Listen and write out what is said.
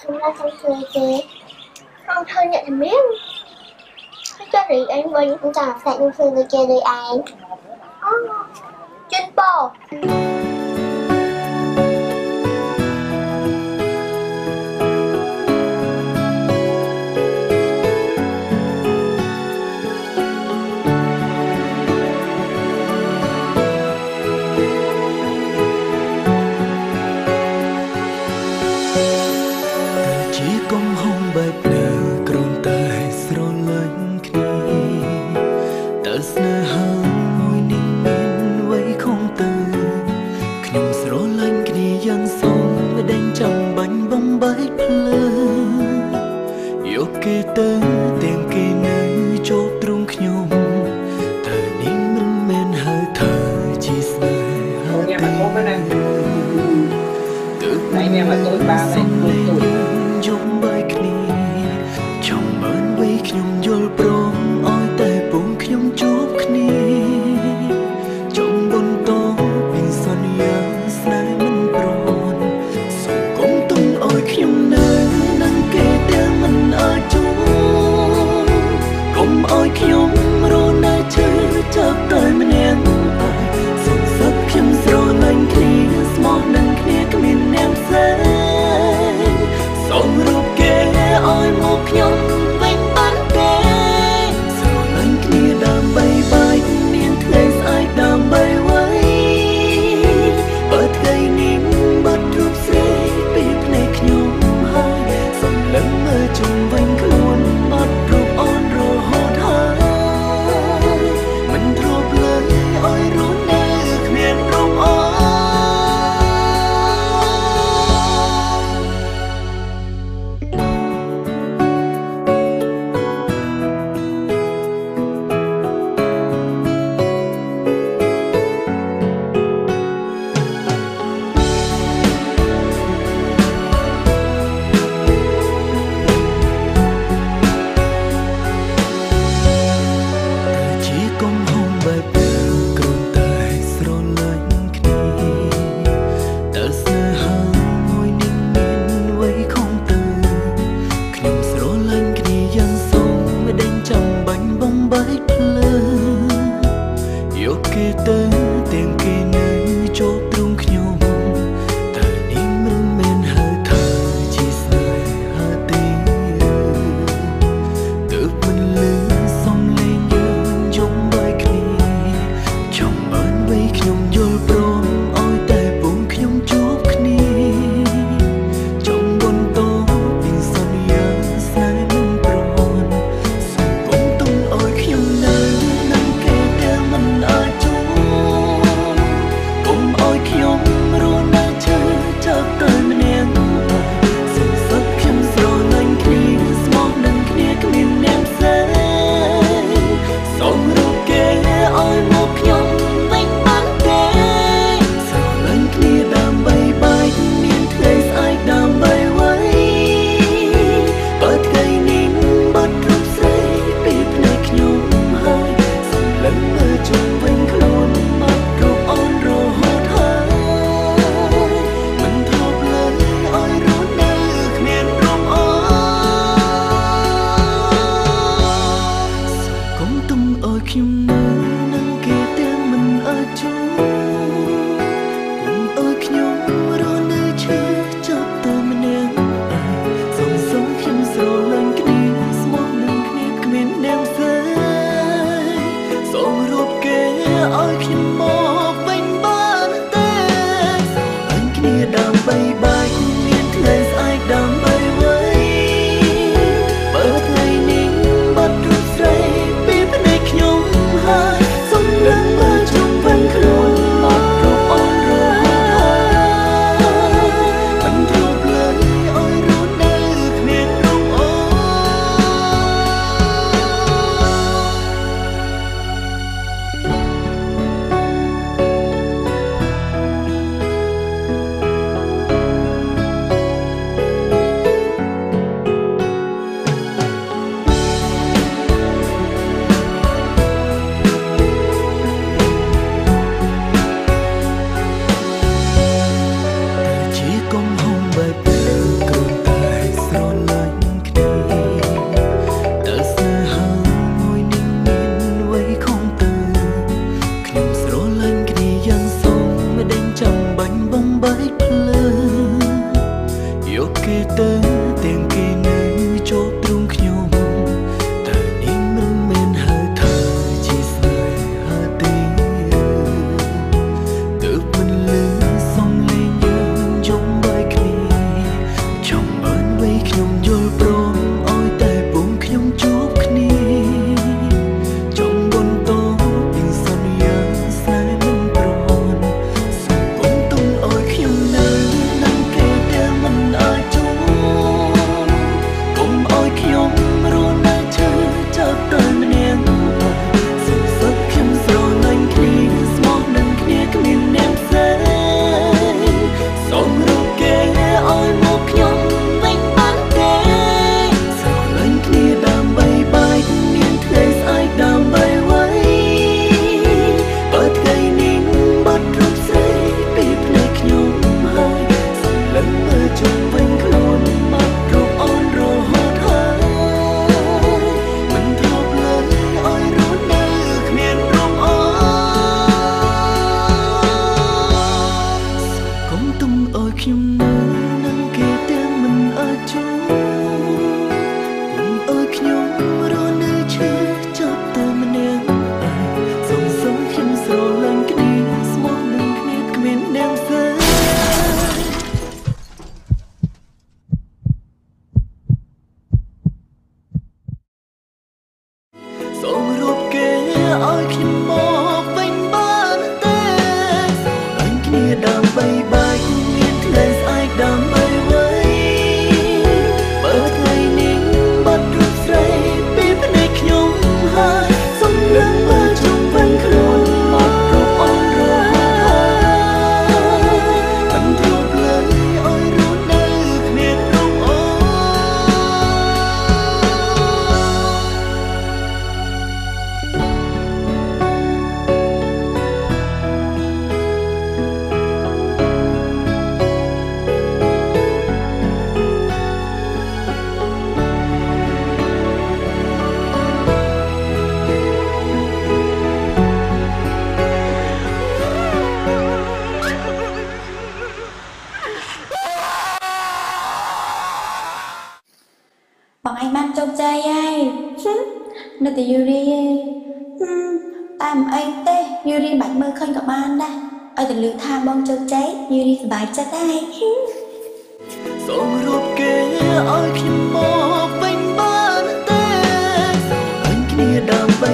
chúng ta trong thời thế không thôi nhận là miếng cho thì anh với những chàng phải trong thời thế kia đời anh chuyên bò Hãy subscribe cho kênh Ghiền Mì Gõ để không bỏ lỡ ចាំបាញ់បំបីភ្លើយកគេទៅទាំងគេនៅជាប់ទ្រូងខ្ញុំតែនាងមិនមែនហៅเธอជាស្នេហាទេទើបមិនលឺសំឡេងយើងយំបីគ្នាចង់បានវ័យខ្ញុំយល់ព្រមឲ្យតែពងខ្ញុំជួបគ្នាចង់បន្តពីសន្យាស្នេហ៍មិនប្រន់សូមគុំទុំឲ្យខ្ញុំនៅនឹងគេតែមិនអាចជួបគុំឲ្យខ្ញុំរស់នៅឈឺចាប់តែម្នាក់សុខសឹកខ្ញុំស្រឡាញ់គ្នាស្មោះនឹងគ្នាគ្មានអ្នកផ្សេងសូមរកគេឲ្យមកខ្ញុំវិញបានទេស្រឡាញ់គ្នាដើម្បីបាយមានថ្ងៃស្អែកដើម្បីໄว้បើថ្ងៃនេះបាត់រូបស្រីពីភ្នែកខ្ញុំហើយសម្លឹងមើលជុំវិញខ្លួនមករូបអូនរហូតហើយមិនធ្លាប់លើឲ្យរស់នៅគ្មានរូបអូនកុំទុំឲ្យខ្ញុំនៅនឹងគេទាំងមិនអាចជួបគុំឲ្យខ្ញុំរស់នៅឈឺចាប់តែម្នាក់សូមខ្ញុំស្រឡាញ់គ្នាស្មោះនឹងគ្នាគ្មានអ្នកផ្សេងសូមរកគេឲ្យខ្ញុំមកវិញបានទេស្រឡាញ់គ្នាដើម្បីបាយមានថ្ងៃស្អែកដើម្បីໄว้បើថ្ងៃនេះបាត់រូបស្រីពីភ្នែកខ្ញុំហើយសំឡឹងមើលជុំវិញខ្លួនមករូបអូនរហូតហើយមិនធ្លាប់លើឲ្យរស់នៅគ្មានរូបអូនបងឯងបានជោគជ័យហើយនៅតែយូរីឯងតែមិនអីទេយូរីបាច់មើលឃើញក៏បានដែរឲ្យតែឮថាបងជោគជ័យយូរីសប្បាយចិត្តហើយសូមរកគេឲ្យខ្ញុំមកវិញបានទេស្រឡាញ់គ្នាដើម្បី